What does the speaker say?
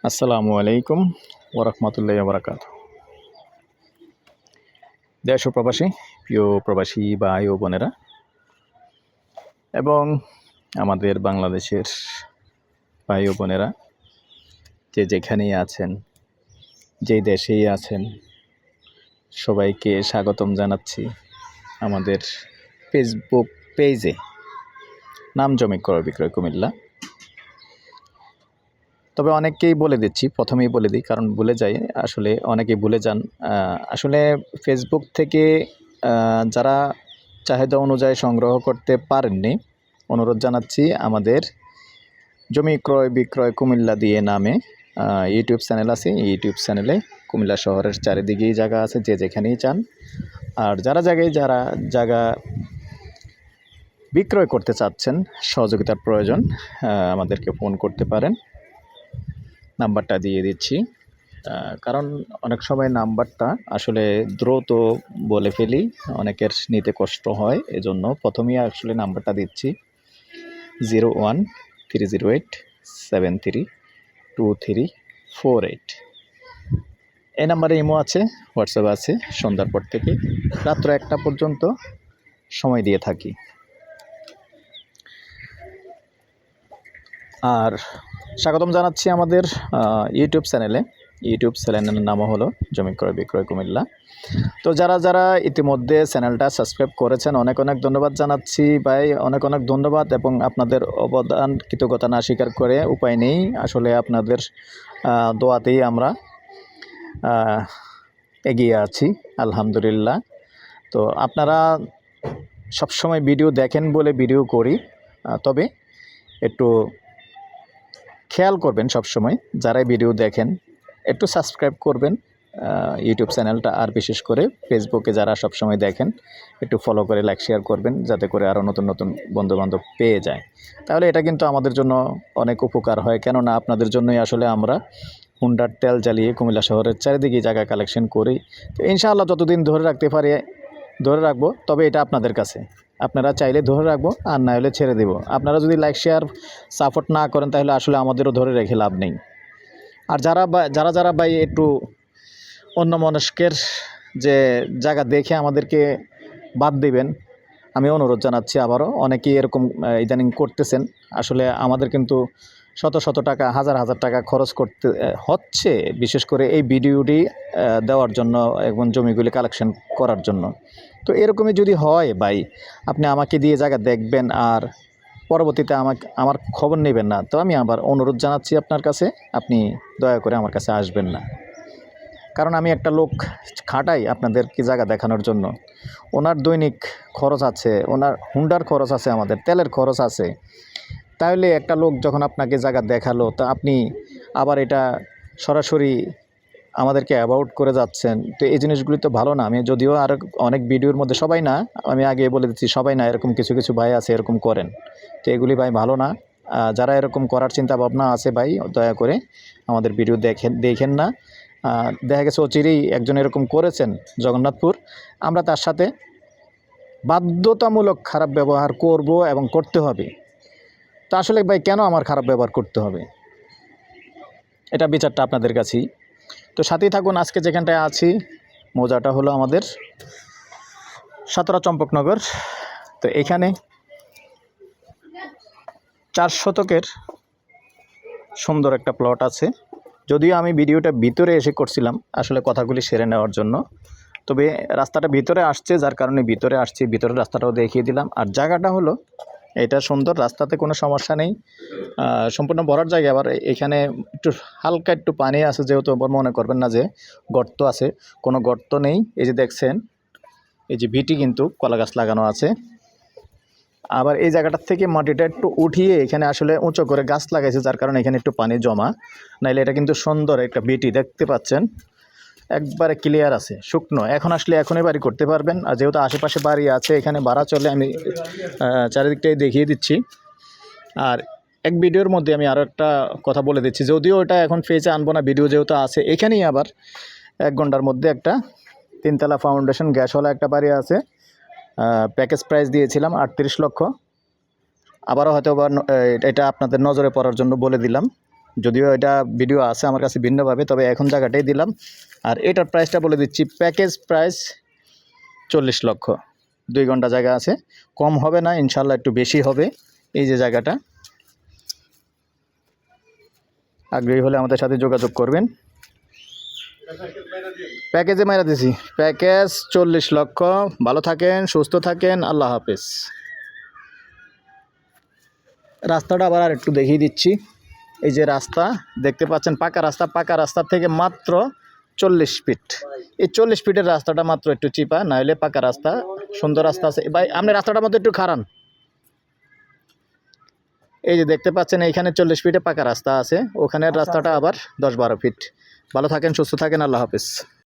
আসসালামু আলাইকুম ওরহমতুল্লাহি ওবরাকাতুহু। দেশ ও প্রবাসী প্রিয় প্রবাসী ভাই ও বোনেরা এবং আমাদের বাংলাদেশের ভাই ও বোনেরা যে যেখানেই আছেন, যেই দেশেই আছেন, সবাইকে স্বাগতম জানাচ্ছি আমাদের ফেসবুক পেজে নাম জমি ক্রয় বিক্রয় কুমিল্লা। তবে অনেককেই বলে দিচ্ছি, প্রথমেই বলে দিই কারণ ভুলে যাই, আসলে অনেকেই ভুলে যান। আসলে ফেসবুক থেকে যারা চাহিদা অনুযায়ী সংগ্রহ করতে পারেননি, অনুরোধ জানাচ্ছি আমাদের জমি ক্রয় বিক্রয় কুমিল্লা দিয়ে নামে ইউটিউব চ্যানেল আছে। ইউটিউব চ্যানেলে কুমিল্লা শহরের চারিদিকেই জায়গা আছে, যে যেখানেই চান। আর যারা জায়গা বিক্রয় করতে চাচ্ছেন, সহযোগিতার প্রয়োজন, আমাদেরকে ফোন করতে পারেন। নাম্বারটা দিয়ে দিচ্ছি, কারণ অনেক সময় নাম্বারটা আসলে দ্রুত বলে ফেলি, অনেকের নিতে কষ্ট হয়, এজন্য প্রথমেই আসলে নাম্বারটা দিচ্ছি 0130873234 এই নাম্বারে ইমো আছে, হোয়াটসঅ্যাপ আছে। সন্ধ্যার পর থেকে রাত্র 1টা পর্যন্ত সময় দিয়ে থাকি। আর স্বাগতম জানাচ্ছি আমাদের ইউটিউব চ্যানেলের নামও হলো জমি ক্রয় বিক্রয় কুমিল্লা। তো যারা ইতিমধ্যে চ্যানেলটা সাবস্ক্রাইব করেছেন, অনেক ধন্যবাদ জানাচ্ছি ভাই, অনেক ধন্যবাদ। এবং আপনাদের অবদান কৃতজ্ঞতা না স্বীকার করে উপায় নেই, আসলে আপনাদের দোয়াতেই আমরা এগিয়ে আছি আলহামদুলিল্লাহ। তো আপনারা সবসময় ভিডিও দেখেন বলে ভিডিও করি, তবে একটু খেয়াল করবেন সবসময়, যারাই ভিডিও দেখেন একটু সাবস্ক্রাইব করবেন ইউটিউব চ্যানেলটা। আর বিশেষ করে ফেসবুকে যারা সবসময় দেখেন একটু ফলো করে লাইক শেয়ার করবেন, যাতে করে আরও নতুন বন্ধুবান্ধব পেয়ে যায়। তাহলে এটা কিন্তু আমাদের জন্য অনেক উপকার হয়, কেননা আপনাদের জন্যই আসলে আমরা হুন্ডার তেল জ্বালিয়ে কুমিল্লা শহরের চারিদিকে জায়গা কালেকশন করি। তো ইনশাআল্লাহ যতদিন ধরে রাখতে পারি ধরে রাখবো, তবে এটা আপনাদের কাছে, আপনারা চাইলে ধরে রাখবো, আর না হলে ছেড়ে দেব। আপনারা যদি লাইক শেয়ার সাপোর্ট না করেন তাহলে আসলে আমাদেরও ধরে রেখে লাভ নেই। আর যারা ভাই একটু অন্য মনস্কের যে জায়গা দেখে আমাদেরকে বাদ দিবেন, আমি অনুরোধ জানাচ্ছি আবারও। অনেকেই এরকম ইদানিং করতেছেন, আসলে আমাদের কিন্তু শত টাকা, হাজার টাকা খরচ করতে হচ্ছে, বিশেষ করে এই ভিডিওটি দেওয়ার জন্য এবং জমিগুলি কালেকশন করার জন্য। তো এরকমই যদি হয় ভাই, আপনি আমাকে দিয়ে জায়গা দেখবেন আর পরবর্তীতে আমার খবর নেবেন না, তো আমি আবার অনুরোধ জানাচ্ছি আপনার কাছে, আপনি দয়া করে আমার কাছে আসবেন না। কারণ আমি একটা লোক খাটাই আপনাদেরকে জায়গা দেখানোর জন্য, ওনার দৈনিক খরচ আছে, ওনার হুন্ডার খরচ আছে, আমাদের তেলের খরচ আছে। তাহলে একটা লোক যখন আপনাকে জায়গা দেখালো, তা আপনি আবার এটা সরাসরি আমাদেরকে অ্যাবাউট করে যাচ্ছেন, তো এই জিনিসগুলি তো ভালো না। আমি যদিও আর অনেক ভিডিওর মধ্যে, সবাই না, আমি আগে বলে দিচ্ছি, সবাই না, এরকম কিছু ভাই আছে এরকম করেন, তো এগুলি ভাই ভালো না। যারা এরকম করার চিন্তা ভাবনা আছে ভাই, দয়া করে আমাদের ভিডিও দেখেন না। দেখা গেছে অচিরেই একজন এরকম করেছেন জগন্নাথপুর, আমরা তার সাথে বাধ্যতামূলক খারাপ ব্যবহার করব এবং করতে হবে। তো আসলে ভাই কেন আমার খারাপ ব্যবহার করতে হবে, এটা বিচারটা আপনাদের কাছেই। তো সাথেই থাকুন। আজকে যেখানটায় আছি, মৌজাটা হলো আমাদের সাতরা চম্পকনগর। তো এখানে 4 শতকের সুন্দর একটা প্লট আছে। যদিও আমি ভিডিওটা ভিতরে এসে করছিলাম আসলে কথাগুলি সেরে নেওয়ার জন্য, তবে রাস্তাটা ভিতরে আসছে, যার কারণে ভিতরে আসছি, ভিতরের রাস্তাটাও দেখিয়ে দিলাম। আর জায়গাটা হলো এটা সুন্দর, রাস্তাতে কোনো সমস্যা নেই, সম্পূর্ণ ভরার জায়গা। আবার এখানে একটু হালকা একটু পানি আছে, যেহেতু মনে করবেন না যে গর্ত আছে, কোনো গর্ত নেই। এই যে দেখছেন, এই যে ভিটি কিন্তু কলা গাছ লাগানো আছে। আবার এই জায়গাটার থেকে মাটিটা একটু উঠিয়ে এখানে আসলে উঁচু করে গাছ লাগাইছে, যার কারণে এখানে একটু পানি জমা, নাইলে এটা কিন্তু সুন্দর একটা ভিটি দেখতে পাচ্ছেন, একবারে ক্লিয়ার আছে, শুকনো। এখন আসলে এখনই বাড়ি করতে পারবেন। আর যেহেতু আশেপাশে বাড়ি আছে, এখানে ভাড়া চলে, আমি চারিদিকটাই দেখিয়ে দিচ্ছি। আর এক ভিডিওর মধ্যে আমি আরও একটা কথা বলে দিচ্ছি, যদিও ওটা এখন পেজে আনবো না, ভিডিও যেহেতু আছে। এখানেই আবার 1 ঘন্টার মধ্যে একটা 3তলা ফাউন্ডেশন গ্যাসওয়ালা একটা বাড়ি আছে, প্যাকেজ প্রাইস দিয়েছিলাম 38 লক্ষ। আবারও হয়তো এটা আপনাদের নজরে পড়ার জন্য বলে দিলাম। যদিও এটা ভিডিও আছে আমার কাছে ভিন্নভাবে, তবে এখন জায়গাটাই দিলাম। আর এটার প্রাইসটা বলে দিচ্ছি, প্যাকেজ প্রাইস 40 লক্ষ। 2 ঘন্টা জায়গা আছে, কম হবে না ইনশাল্লাহ, একটু বেশি হবে। এই যে জায়গাটা, আগ্রহী হলে আমাদের সাথে যোগাযোগ করবেন। প্যাকেজে মাইরা দিছি, প্যাকেজ 40 লক্ষ। ভালো থাকেন, সুস্থ থাকেন, আল্লাহ হাফেজ। রাস্তাটা আবার আর একটু দেখিয়ে দিচ্ছি। এই যে রাস্তা দেখতে পাচ্ছেন, পাকা রাস্তা। পাকা রাস্তার থেকে মাত্র 40 ফিট। এই 40 ফিটের রাস্তাটা মাত্র একটু চিপা, না হলে পাকা রাস্তা, সুন্দর রাস্তা আছে। ভাই আপনি রাস্তাটার মধ্যে একটু খারান। এই যে দেখতে পাচ্ছেন, এইখানে 40 ফিটে পাকা রাস্তা আছে, ওখানের রাস্তাটা আবার 10-12 ফিট। ভালো থাকেন, সুস্থ থাকেন, আল্লাহ হাফেজ।